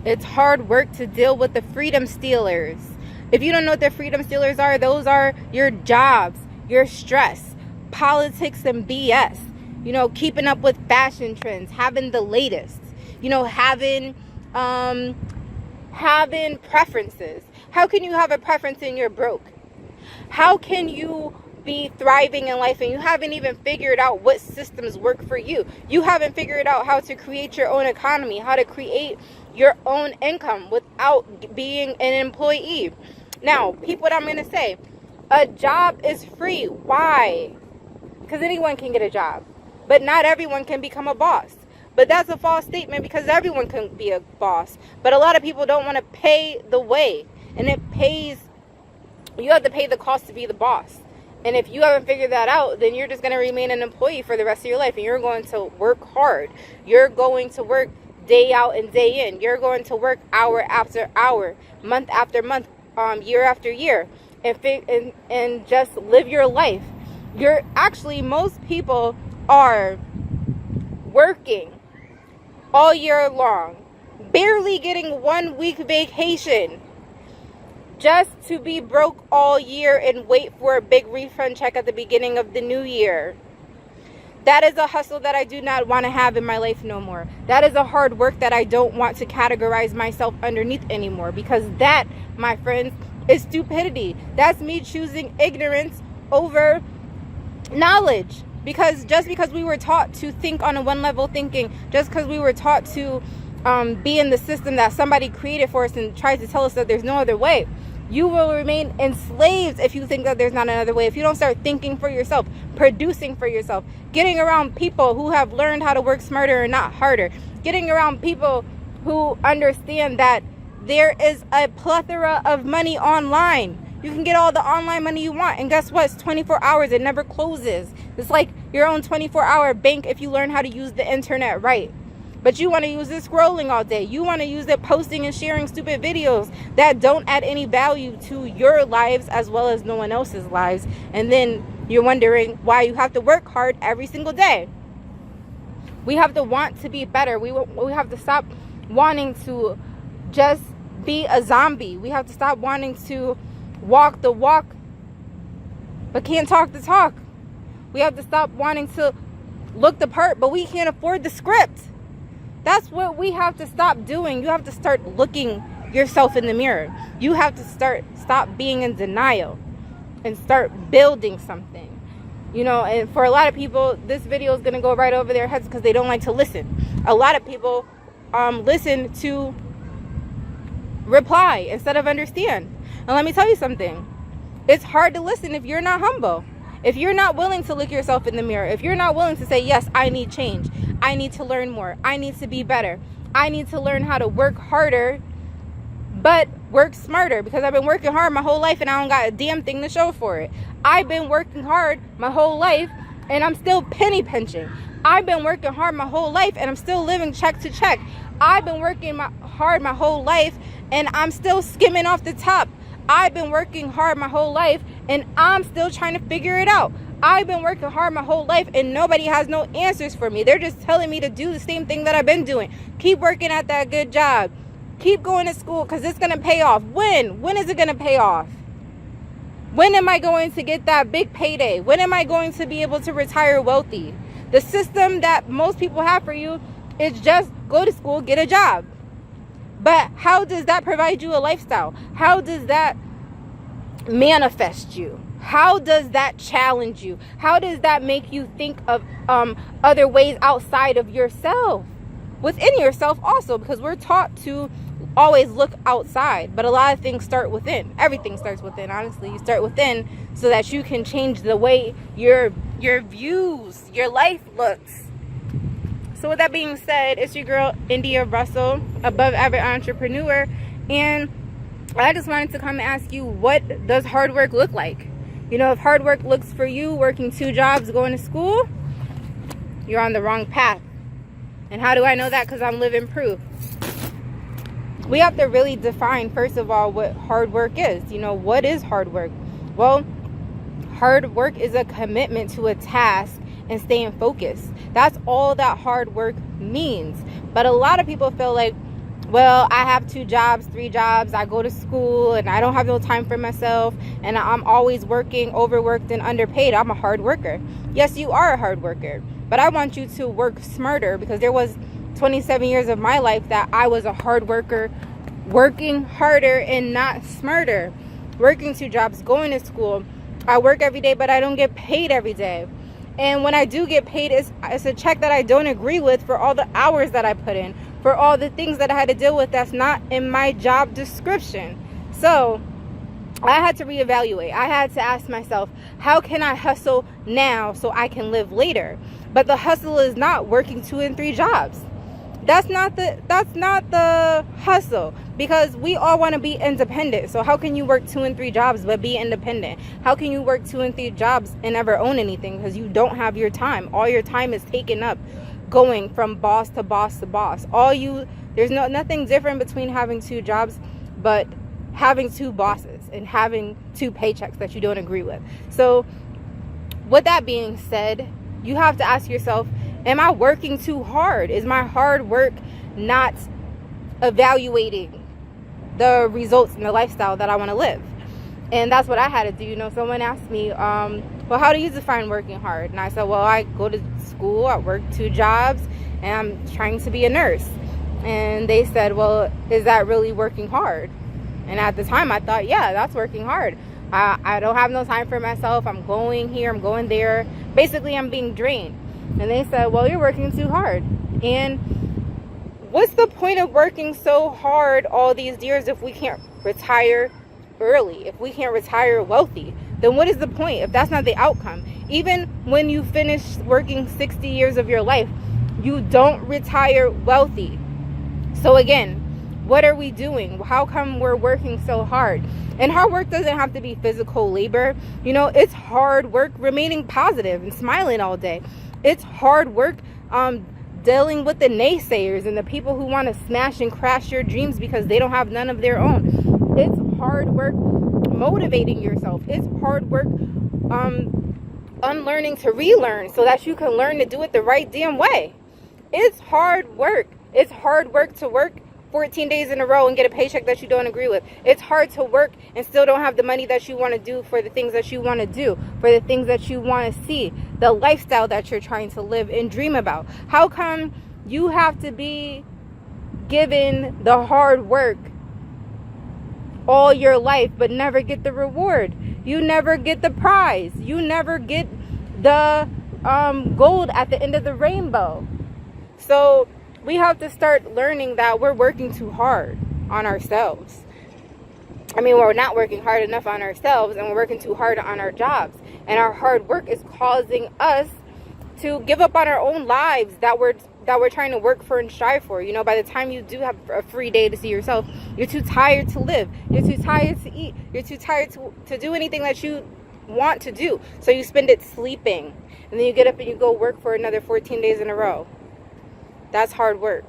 It's hard work to deal with the freedom stealers. If you don't know what the freedom stealers are, those are your jobs, your stress, politics and BS. Keeping up with fashion trends, having the latest, having preferences. How can you have a preference and you're broke? How can you be thriving in life and you haven't even figured out what systems work for you? You haven't figured out how to create your own economy, how to create your own income without being an employee. Now, peep what I'm going to say. A job is free. Why? Because anyone can get a job, but not everyone can become a boss. But that's a false statement, because everyone can be a boss. But a lot of people don't want to pay the way, and you have to pay the cost to be the boss. And if you haven't figured that out, then you're just going to remain an employee for the rest of your life. And you're going to work hard. You're going to work day out and day in. You're going to work hour after hour, month after month, year after year, and just live your life. Most people are working all year long, barely getting 1 week vacation, just to be broke all year and wait for a big refund check at the beginning of the new year. That is a hustle that I do not want to have in my life no more. That is a hard work that I don't want to categorize myself underneath anymore, because that, my friends, is stupidity. That's me choosing ignorance over knowledge. Because just because we were taught to think on a one level thinking, just because we were taught to be in the system that somebody created for us and tries to tell us that there's no other way, you will remain enslaved if you think that there's not another way. If you don't start thinking for yourself, producing for yourself, getting around people who have learned how to work smarter and not harder, getting around people who understand that there is a plethora of money online. You can get all the online money you want, and guess what? It's 24 hours. It never closes. It's like your own 24-hour bank if you learn how to use the internet right. But you want to use it scrolling all day. You want to use it posting and sharing stupid videos that don't add any value to your lives as well as no one else's lives. And then you're wondering why you have to work hard every single day. We have to want to be better. We have to stop wanting to just be a zombie. We have to stop wanting to walk the walk but can't talk the talk. We have to stop wanting to look the part but we can't afford the script. That's what we have to stop doing. You have to start looking yourself in the mirror. You have to stop being in denial and start building something. And for a lot of people, this video is going to go right over their heads because they don't like to listen. A lot of people listen to reply instead of understand. And let me tell you something. It's hard to listen if you're not humble. If you're not willing to look yourself in the mirror, if you're not willing to say, yes, I need change. I need to learn more. I need to be better. I need to learn how to work harder, but work smarter, because I've been working hard my whole life and I don't got a damn thing to show for it. I've been working hard my whole life and I'm still penny pinching. I've been working hard my whole life and I'm still living check to check. I've been working hard my whole life and I'm still skimming off the top. I've been working hard my whole life and I'm still trying to figure it out. I've been working hard my whole life and nobody has no answers for me. They're just telling me to do the same thing that I've been doing. Keep working at that good job. Keep going to school because it's going to pay off. When? When is it going to pay off? When am I going to get that big payday? When am I going to be able to retire wealthy? The system that most people have for you is just go to school, get a job. But how does that provide you a lifestyle? How does that manifest you? How does that challenge you? How does that make you think of other ways outside of yourself? Within yourself also, because we're taught to always look outside, but a lot of things start within. Everything starts within, honestly. You start within so that you can change the way your views, your life looks. So with that being said, it's your girl, India Russell, above average entrepreneur. And I just wanted to come and ask you, what does hard work look like? If hard work looks for you, working 2 jobs, going to school, you're on the wrong path. And how do I know that? Because I'm living proof. We have to really define, first of all, what hard work is. What is hard work? Well, hard work is a commitment to a task and staying focused. That's all that hard work means. But a lot of people feel like well, I have 2 jobs, 3 jobs, I go to school, and I don't have no time for myself, and I'm always working, overworked, and underpaid. I'm a hard worker. Yes, you are a hard worker, but I want you to work smarter, because there was 27 years of my life that I was a hard worker, working harder and not smarter, working 2 jobs, going to school. I work every day, but I don't get paid every day. And when I do get paid, it's a check that I don't agree with for all the hours that I put in, for all the things that I had to deal with that's not in my job description. So I had to reevaluate. I had to ask myself, how can I hustle now so I can live later? But the hustle is not working 2 and 3 jobs. That's not the hustle, because we all want to be independent. So how can you work 2 and 3 jobs but be independent? How can you work 2 and 3 jobs and never own anything? Because you don't have your time. All your time is taken up going from boss to boss to boss. There's nothing different between having 2 jobs but having 2 bosses and having 2 paychecks that you don't agree with. So with that being said, you have to ask yourself, am I working too hard? Is my hard work not evaluating the results and the lifestyle that I want to live? And that's what I had to do. Someone asked me, well, how do you define working hard? And I said, well, I go to school, I work 2 jobs, and I'm trying to be a nurse. And they said, well, is that really working hard? And at the time I thought, yeah, that's working hard. I don't have no time for myself. I'm going here, I'm going there. Basically, I'm being drained. And they said, well, you're working too hard. And what's the point of working so hard all these years if we can't retire early, if we can't retire wealthy? Then what is the point if that's not the outcome? Even when you finish working 60 years of your life, you don't retire wealthy. So again, what are we doing? How come we're working so hard? And hard work doesn't have to be physical labor. It's hard work remaining positive and smiling all day. It's hard work dealing with the naysayers and the people who want to smash and crash your dreams because they don't have none of their own. It's hard work motivating yourself. It's hard work unlearning to relearn so that you can learn to do it the right damn way. It's hard work. It's hard work to work 14 days in a row and get a paycheck that you don't agree with. It's hard to work and still don't have the money that you want to do for the things that you want to do, for the things that you want to see, the lifestyle that you're trying to live and dream about. How come you have to be given the hard work all your life but never get the reward? You never get the prize. You never get the gold at the end of the rainbow. So we have to start learning that we're working too hard on ourselves. We're not working hard enough on ourselves, and we're working too hard on our jobs. And our hard work is causing us to give up on our own lives that we're trying to work for and strive for. By the time you do have a free day to see yourself, you're too tired to live. You're too tired to eat. You're too tired to do anything that you want to do. So you spend it sleeping. And then you get up and you go work for another 14 days in a row. That's hard work.